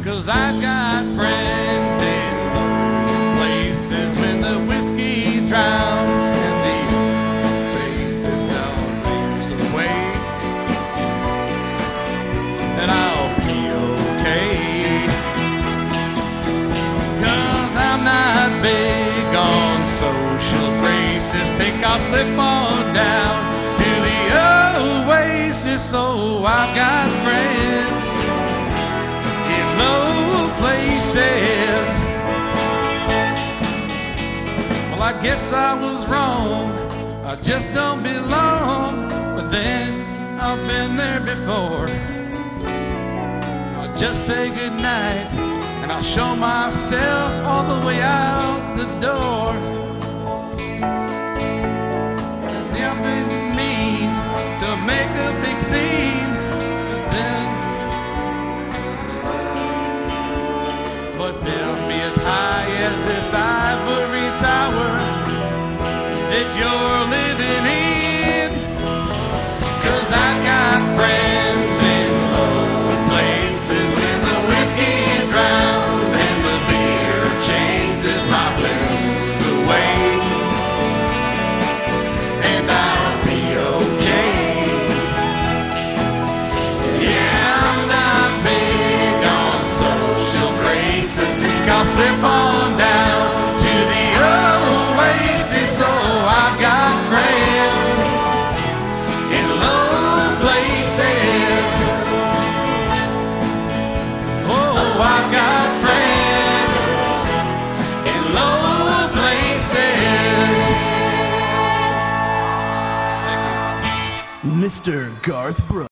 'Cause I've got friends in low places when the whiskey drowns and the places down clears away, and I'll be okay. 'Cause I'm not big on social graces. Think I'll slip on down to the oasis. So I've got friends in low places. Well, I guess I was wrong. I just don't belong. But then I've been there before. I'll just say goodnight and I'll show myself all the way out the door. And I've been mean to make a big scene, but they'll be as high as this ivory tower that you're living in. 'Cause I've got friends in low places when the whiskey drowns and the beer chases my blues away, and I'll be okay. Yeah, I'm not big on social graces. Think I'll slip on down to the oasis. Oh, I've got friends in low places. Oh, I've got friends in low places. Mr. Garth Brooks.